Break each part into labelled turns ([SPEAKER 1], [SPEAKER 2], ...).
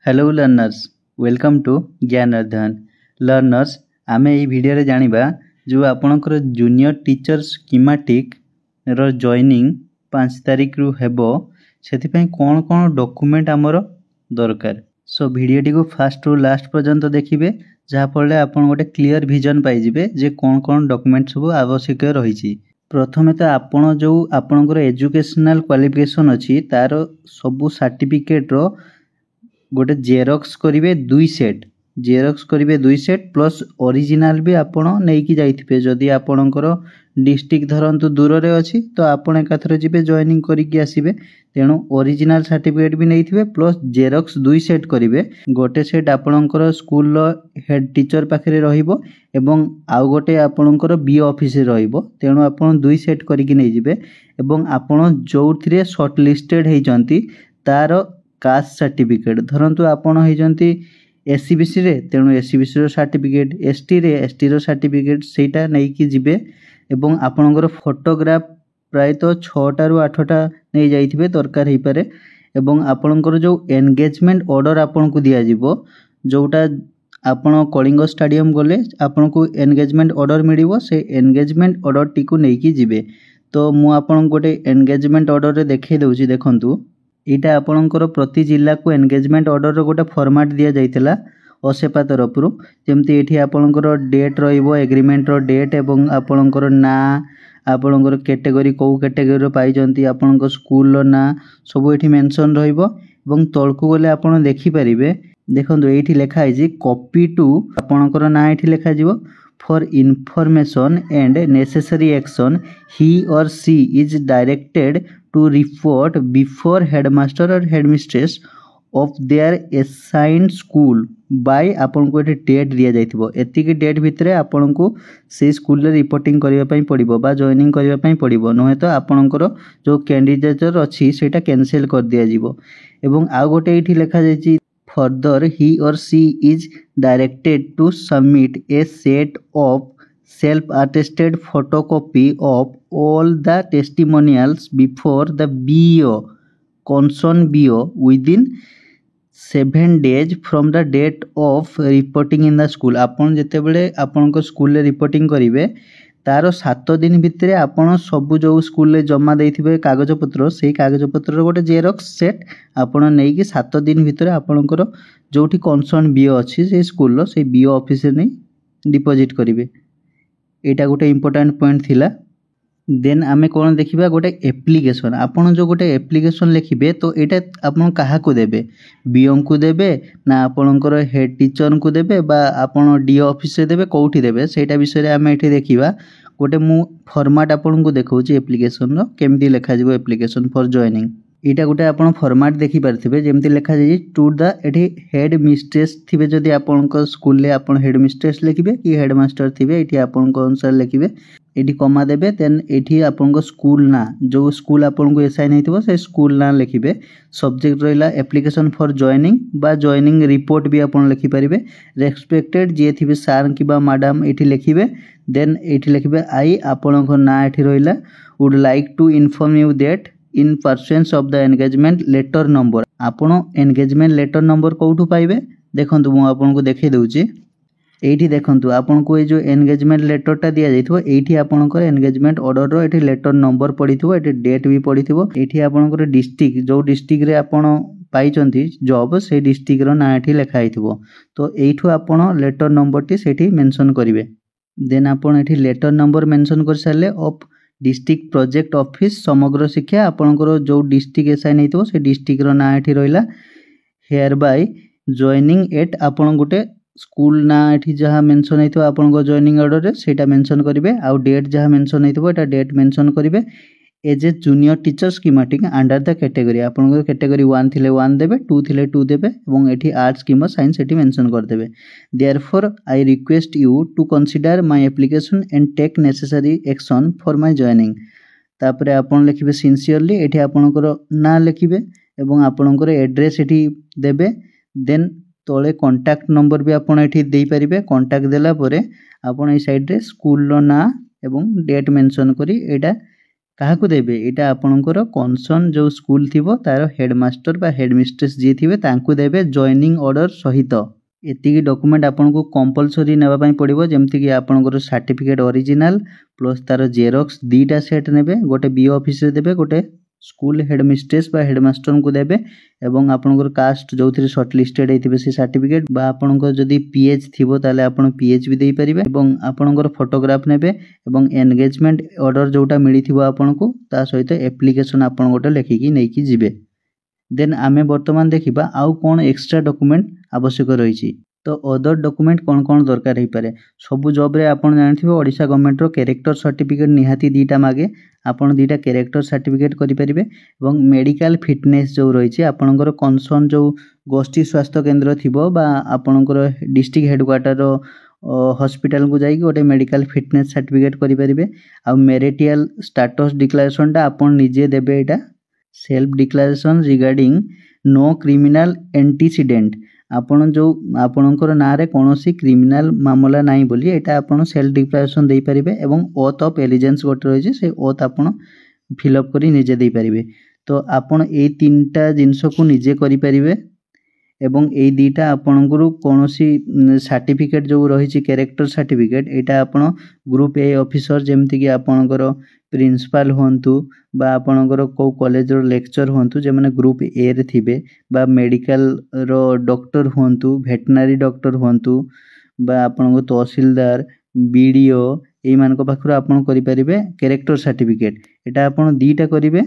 [SPEAKER 1] Hello learners welcome to ज्ञान अध्ययन learners आमे एई भिडियो रे जानिबा जो आपनकर जूनियर टीचर स्कीमेटिक रो जॉइनिंग 5 तारिख रु हेबो सेति पई कोन कोन डॉक्यूमेंट हमर दरकार। सो भिडियो टी को फर्स्ट रु लास्ट पर्यंत देखिबे जहा पड़ले आपन गोटे क्लियर विजन पाई जिवे जे कोन कोन डॉक्यूमेंट सब आवश्यक रहिछि। प्रथमे तो आपण जो आपनकर एजुकेशनल क्वालिफिकेशन अछि तार सब सर्टिफिकेट रो गोटे जेरॉक्स करिवे 2 सेट प्लस ओरिजिनल भी आपण नेकी जाइथिबे। जदि आपणकर डिस्ट्रिक्ट धरंतु दूर रे अछि तो आपण एकाथरे जिबे जॉइनिंग करिकि आसीबे, तेणु ओरिजिनल सर्टिफिकेट भी नैथिबे प्लस जेरॉक्स 2 सेट करिवे। गोटे सेट आपणकर स्कूल रो हेड टीचर पाखरे रहिबो एवं आउ गोटे आपणकर बी ऑफिस रे रहिबो, तेणु आपण 2 सेट करिकि नै जिबे। एवं आपण जोथिरे शॉर्ट लिस्टेड हेजंती तार कास्ट सर्टिफिकेट धरंतु आपण हेजंती एससीबीसी रे, तेणु एससीबीसी रो सर्टिफिकेट, एसटी रे एसटी रो सर्टिफिकेट सेटा नेकी जिबे। एवं आपणकर फोटोग्राफ प्राय तो 6टा रु 8टा नै जाइथिबे दरकार हे पारे। एवं आपणकर जो एंगेजमेंट ऑर्डर आपन को दिया जिवो, जोटा आपण कलिंग स्टेडियम गले आपन को एंगेजमेंट ऑर्डर मिलिवो, से एंगेजमेंट ऑर्डर टी को नेकी जिबे। तो मु आपन गोटे एंगेजमेंट ऑर्डर रे देखै दउची, देखंतु एटा आपणकर प्रति जिल्ला को एंगेजमेंट ऑर्डर रो गोटे फॉर्मेट दिया जाइतला ओसेपा तरफ रु। जेमति एठी आपणकर डेट रहइबो, एग्रीमेंट रो डेट एवं आपणकर ना, आपणकर कैटेगरी को कैटेगरी रो पाई जंती, आपणकर स्कूल रो ना सब एठी मेंशन रहइबो। एवं तळकु गले आपण देखि परिबे, देखंतु एठी लेखा है जे कॉपी टू आपणकर ना एठी लेखा जिवो for information and necessary action he or she is directed to report before headmaster or headmistress of their assigned school by आपन को डेट दिया जाइथिबो। एतिकी डेट भितरे आपन को से स्कूल रे रिपोर्टिंग करिवा पई पड़िबो बा जॉइनिंग करिवा पई पड़िबो, नहे तो आपनकर जो कैंडिडेटर अछि सेटा कैंसिल कर दिया जिवो। एवं आ गोटे एठी लेखा जायछि further he or she is directed to submit a set of self-attested photocopy of all the testimonials before the BO concerned BO within 7 days from the date of reporting in the school। आपन जेते बेले आपन को school रे reporting करिवे तार 7 दिन भितरे आपण सब जो स्कूल रे जमा देथिबे कागज पत्र, सेही कागज पत्र रो गोटे जेरॉक्स सेट आपण नै कि 7 दिन भितरे आपणकर जोठी कंसर्न बीओ अछि से स्कूल रो से बीओ ऑफिस रे नै डिपॉजिट करिवे। एटा गोटे इंपोर्टेंट पॉइंट थिला। देन आमे कोन देखिबा गोटे एप्लीकेशन। आपण जो गोटे एप्लीकेशन लिखिबे तो एटा आपण काहा को देबे, बीओ को देबे ना आपणकर हेड टीचर को देबे बा आपण डी ऑफिस रे देबे, कोठी देबे सेटा विषय रे आमे एठी देखिबा। गोटे मु फॉर्मेट आपन को देखौची एप्लीकेशन रो केमदी लेखा जिवो एप्लीकेशन फॉर जॉइनिंग। एटा गोटे आपण फॉर्मेट देखि पारथिबे, जेमति लेखा जाई टू द एठी हेड मिस्ट्रेस थिबे, जदि आपण को स्कूल ले आपण हेड मिस्ट्रेस लिखिबे कि हेड मास्टर थिबे एठी आपण को अनुसार लिखिबे, एठी कॉमा देबे। देन एठी आपण को स्कूल ना, जो स्कूल आपण को असाइन हेतिबो से स्कूल ना लिखिबे। सब्जेक्ट रहिला एप्लीकेशन फॉर जॉइनिंग बा जॉइनिंग रिपोर्ट भी आपण लिखि परिबे। रेस्पेक्टेड जे थिबे सर कि बा मैडम एठी लिखिबे। देन एठी लिखिबे आई आपण को ना एठी रहिला would like to inform you that in pursuance of the engagement letter number. आपण एंगेजमेंट लेटर नंबर कोठु पाइबे, देखंतु मु आपण को देखै दउची। एठी देखंतु आपण को ए जो एंगेजमेंट लेटर टा दिया जाइथो, एठी आपणकर एंगेजमेंट ऑर्डर रो एठी लेटर नंबर पडिथो, एठी डेट भी पडिथो। एठी आपणकर डिस्ट्रिक्ट जो डिस्ट्रिक्ट रे आपण पाइचंती जॉब से डिस्ट्रिक्ट रो ना एठी लेखा आइथबो, तो एठु आपण लेटर नंबर टी सेठी मेंशन करिवे। देन आपण एठी लेटर नंबर मेंशन कर सारले ऑफ डिस्ट्रिक्ट प्रोजेक्ट ऑफिस समग्र शिक्षा, आपणकर जो डिस्ट्रिक्ट असाइन हेतो से डिस्ट्रिक्ट रो ना एठी रहिला। हियर बाय जॉइनिंग एट आपण गुटे स्कूल ना एठी जहा मेंशन हेतो आपण को जॉइनिंग ऑर्डर रे सेटा मेंशन करिवे। आ डेट जहा मेंशन हेतो एटा डेट मेंशन करिवे। As a junior teacher schematic under the category, आपण को कैटेगरी 1 थिले 1 देबे, 2 थिले 2 देबे एवं एठी आर्ट्स किंबा साइंस एठी मेंशन कर देबे। Therefore I request you to consider my application and take necessary action for my joining. तापरे आपण लिखिबे सिंसियरली, एठी आपणकर ना लिखिबे एवं आपणकर एड्रेस एठी देबे। देन तळे कांटेक्ट नंबर भी आपण एठी देई परिबे। कांटेक्ट देला परे आपण ए साइड रे स्कूल रो ना एवं डेट मेंशन करी एटा କାହାକୁ ଦେବେ ଏଇଟା ଆପଣଙ୍କର କନସର୍ନ ଯେଉଁ ସ୍କୁଲ ଥିବ ତାର ହେଡ଼ମାଷ୍ଟର ବା ହେଡ଼ମିଷ୍ଟ୍ରେସ୍ ଯିଏ ଥିବେ ତାଙ୍କୁ ଦେବେ ଜଏନିଂ ଅର୍ଡ଼ର ସହିତ। ଏତିକି ଡକୁମେଣ୍ଟ ଆପଣଙ୍କୁ କମ୍ପଲସରି ନେବା ପାଇଁ ପଡ଼ିବ, ଯେମିତିକି ଆପଣଙ୍କର ସାର୍ଟିଫିକେଟ୍ ଅରିଜିନାଲ ପ୍ଲସ୍ ତାର ଜେରକ୍ସ ଦୁଇଟା ସେଟ୍ ନେବେ, ଗୋଟେ ବିଓ ଅଫିସରେ ଦେବେ, ଗୋଟେ ସ୍କୁଲ ହେଡ଼ମିଷ୍ଟ୍ରେସ୍ ବା ହେଡ଼ମାଷ୍ଟରଙ୍କୁ ଦେବେ ଏବଂ ଆପଣଙ୍କର କାଷ୍ଟ ଯେଉଁଥିରେ ସର୍ଟ ଲିଷ୍ଟେଡ଼ ହେଇଥିବେ ସେ ସାର୍ଟିଫିକେଟ୍ ବା ଆପଣଙ୍କର ଯଦି ପିଏଚ୍ ଥିବ ତାହେଲେ ଆପଣ ପିଏଚ୍ ବି ଦେଇପାରିବେ ଏବଂ ଆପଣଙ୍କର ଫଟୋଗ୍ରାଫ ନେବେ ଏବଂ ଏନଗେଜମେଣ୍ଟ ଅର୍ଡ଼ର ଯେଉଁଟା ମିଳିଥିବ ଆପଣଙ୍କୁ ତା ସହିତ ଆପ୍ଲିକେସନ୍ ଆପଣ ଗୋଟେ ଲେଖିକି ନେଇକି ଯିବେ। ଦେନ୍ ଆମେ ବର୍ତ୍ତମାନ ଦେଖିବା ଆଉ କ'ଣ ଏକ୍ସଟ୍ରା ଡକୁମେଣ୍ଟ ଆବଶ୍ୟକ ରହିଛି। ତ ଅଦର ଡକୁମେଣ୍ଟ କ'ଣ ଦରକାର ହେଇପାରେ। ସବୁ ଜବ୍ରେ ଆପଣ ଜାଣିଥିବେ ଓଡ଼ିଶା ଗଭର୍ଣ୍ଣମେଣ୍ଟର କ୍ୟାରେକ୍ଟର ସାର୍ଟିଫିକେଟ୍ ନିହାତି ଦୁଇଟା ମାଗେ, ଆପଣ ଦୁଇଟା କ୍ୟାରେକ୍ଟର ସାର୍ଟିଫିକେଟ୍ କରିପାରିବେ ଏବଂ ମେଡ଼ିକାଲ ଫିଟନେସ୍ ଯେଉଁ ରହିଛି ଆପଣଙ୍କର କନସର୍ନ ଯେଉଁ ଗୋଷ୍ଠୀ ସ୍ୱାସ୍ଥ୍ୟ କେନ୍ଦ୍ର ଥିବ ବା ଆପଣଙ୍କର ଡିଷ୍ଟ୍ରିକ୍ଟ ହେଡ଼କ୍ୱାର୍ଟରର ହସ୍ପିଟାଲକୁ ଯାଇକି ଗୋଟେ ମେଡ଼ିକାଲ ଫିଟନେସ୍ ସାର୍ଟିଫିକେଟ୍ କରିପାରିବେ। ଆଉ ମେରିଟିଆଲ ଷ୍ଟାଟସ୍ ଡିକ୍ଲାରେସନଟା ଆପଣ ନିଜେ ଦେବେ, ଏଇଟା self declaration regarding no criminal antecedent आपण जो आपणकर नारे कौनसी क्रिमिनाल मामला नहीं बोली एटा आपण सेल्फ डिक्लेरेशन दे पारिबे एवं ओथ ऑफ एलिजेंस गोटे रही से ओथ आपण फिलअप करी निजे दे पारिबे। तो आपण ए तीनटा जिनस को निजे करि पारिबे एवं ए दीटा आपणकर कौनसी सर्टिफिकेट जो रही कैरेक्टर सर्टिफिकेट एटा आपण ग्रुप ए ऑफिसर जेमति कि आपणकर प्रिंसिपल हुंतु बा आपणकर को कॉलेज रो लेक्चर हुंतु जे माने ग्रुप ए रे थिबे बा मेडिकल रो डॉक्टर हुंतु वेटनरी डॉक्टर हुंतु बा आपणको तहसीलदार बीडीओ एई मानको पाखरो आपण करि परिबे कैरेक्टर सर्टिफिकेट एटा आपण दीटा करिवे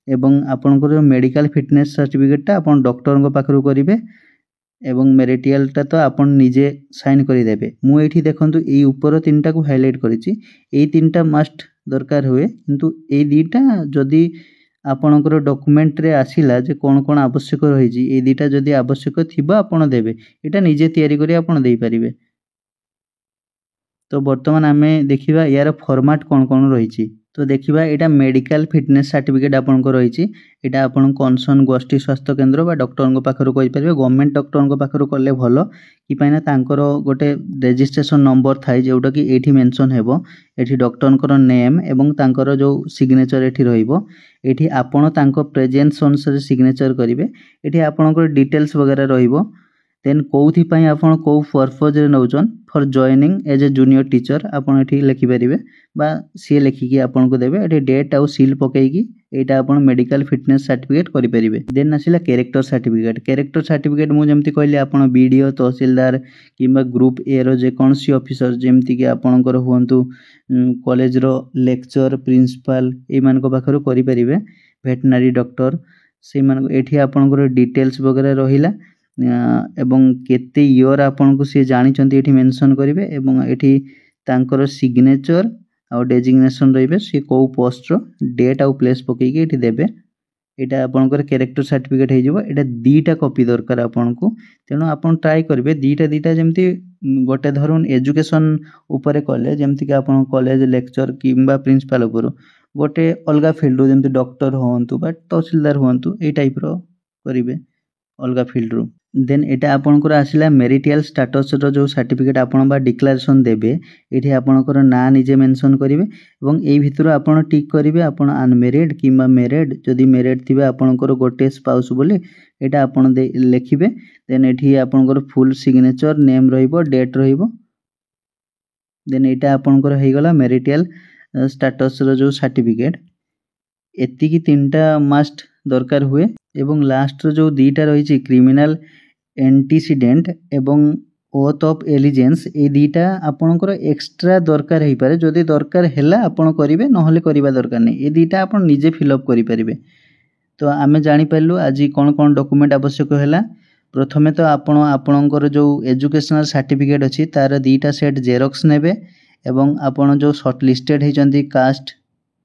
[SPEAKER 1] एवं आपणकर मेडिकल फिटनेस सर्टिफिकेटटा आपण डॉक्टर को पाखरो करिवे एवं मेरिटियलटा तो आपण निजे साइन करि देबे। मु एठी देखंतु एई ऊपर तीनटा को हाइलाइट करिछि, एई तीनटा मस्ट दरकार हुए किंतु ए दीटा जदि आपणकर डॉक्यूमेंट रे आसिला जे कोन कोन आवश्यक रही ए दीटा जदि आवश्यक थिबा आपण देबे एटा निजे तयारी करी आपण देई परिबे। तो वर्तमान आमे देखिबा यार फॉर्मेट कोन कोन रही। तो देखिबा एटा मेडिकल फिटनेस सर्टिफिकेट आपनको रही एटा आपण कनसर्न गोष्ठी स्वास्थ्य केन्द्र बा डॉक्टर को पाखरो कहि परिबे। गवर्नमेंट डॉक्टर को पाखरो करले भलो कि पाइना तांकर गोटे रजिस्ट्रेशन नंबर थाई जोटा कि एठी मेंशन हेबो, एठी डॉक्टर नेम एवं तांकर जो सिग्नेचर एठी रहिबो, एठी आपण तांको प्रेजेंस अनुसार सिग्नेचर करिवे, एठी आपणकर डिटेल्स वगैरह रहिबो। देन कौथि पाई आपण को पर्पज रे नउचन for joining as a junior teacher आपण एठी लिखि परिबे बा सी लिखिकी आपण को देबे, एठी डेट आउ सील पकेइकी एटा आपण मेडिकल फिटनेस सर्टिफिकेट करि परिबे। देन आसिला कैरेक्टर सर्टिफिकेट। कैरेक्टर सर्टिफिकेट मु जेमति कहली आपण बीडीओ तहसीलदार किबा ग्रुप ए रो जे कोनसी ऑफिसर जेमति कि आपणकर हुंतु कॉलेज रो लेक्चर प्रिंसिपल ए मान को पाखरो करि परिबे। वेटनरी डॉक्टर से मान एठी आपणकर डिटेल्स वगैरह रहिला एवं केते इयर आपन को से जानि चंती एठी मेंशन करिवे एवं एठी तांकर सिग्नेचर आ डेजिग्नेशन रहिबे से को पोस्ट रो डेट आ प्लेस पकई के एठी देबे। एटा आपनकर कैरेक्टर सर्टिफिकेट हे जिवो। एटा दीटा कॉपी दरकार आपन को, तेनो आपन ट्राई करबे दीटा जेमति गोटे धरुन एजुकेशन ऊपर कले जेमति कि आपन कॉलेज लेक्चर किबा प्रिंसिपल ऊपर गोटे अलगा फील्ड रो जेमति डॉक्टर होंतु बा तहसीलदार होंतु ए टाइप रो करिवे अलगा फील्ड रो। देन एटा आपनकर आसिला मेरिटियल स्टेटस रो जो सर्टिफिकेट आपन बा डिक्लेरेशन देबे, एठी आपनकर ना निजे मेंशन करिवे एवं एई भितर आपन टिक करिवे आपन अनमेरिड किबा मेरिड, जदि मेरिड थिबे आपनकर गोटे स्पाउस बोली एटा आपन लिखिबे। देन एठी आपनकर फुल सिग्नेचर नेम रहिबो डेट रहिबो। देन एटा आपनकर हे गला मेरिटियल स्टेटस रो जो सर्टिफिकेट। एति की तीनटा मस्ट दरकार हुए एवं लास्ट रो जो दीटा रही क्रिमिनल एंटीसीडेंट एवं ओथ ऑफ एलिजेंस ए दीटा आपनकर एक्स्ट्रा दरकार हे पारे, जदि दरकार हैला आपन करिवे नहले करिबा दरकार नै, ए दीटा आपन निजे फिलअप करि परिबे। तो आमे जानि पाइलु आज कोन कोन डॉक्यूमेंट आवश्यक हैला। प्रथमे तो आपण आपनकर जो एजुकेशनल सर्टिफिकेट अछि तार दीटा सेट जेरॉक्स नेबे एवं आपण जो शॉर्ट लिस्टेड हे जंती कास्ट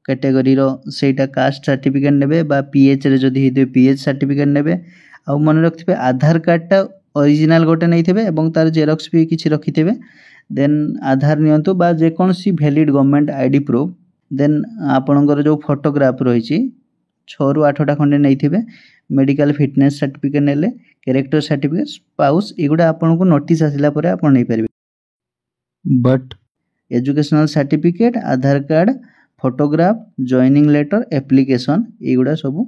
[SPEAKER 1] कैटेगरी रो सेटा कास्ट सर्टिफिकेट नेबे बा पीएच रे जदि हेते पीएच सर्टिफिकेट नेबे। आ मन रखिबे आधार कार्डटा ओरिजिनल गोटे नैथिबे एवं तार जेरॉक्स भी किछि रखिथिबे। देन आधार नियंतु बा जे कोनसी valid government ID proof. Then आपनकर जो फोटोग्राफ रहिछि 6 रु 8 टा खंडे नैथिबे। मेडिकल फिटनेस सर्टिफिकेट नेले, कैरेक्टर सर्टिफिकेट, स्पाउस एगुडा आपनको नोटिस आसिला परे आपन नै परिबे। But educational certificate, Aadhaar card, photograph joining letter application एगुड़ा सब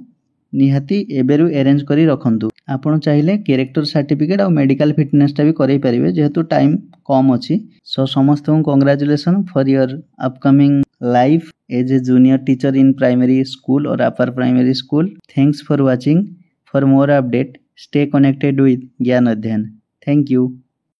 [SPEAKER 1] निहाती एबेरु अरेंज करी रखंतु। आपण चाहिले कैरेक्टर सर्टिफिकेट और मेडिकल फिटनेसटा भी करई परिबे जेहेतु टाइम कम अछि। सो समस्त को congratulation for your upcoming life as a junior teacher in primary school और upper primary school. Thanks for watching. For more update stay connected with Gyan Adhyayan. Thank you.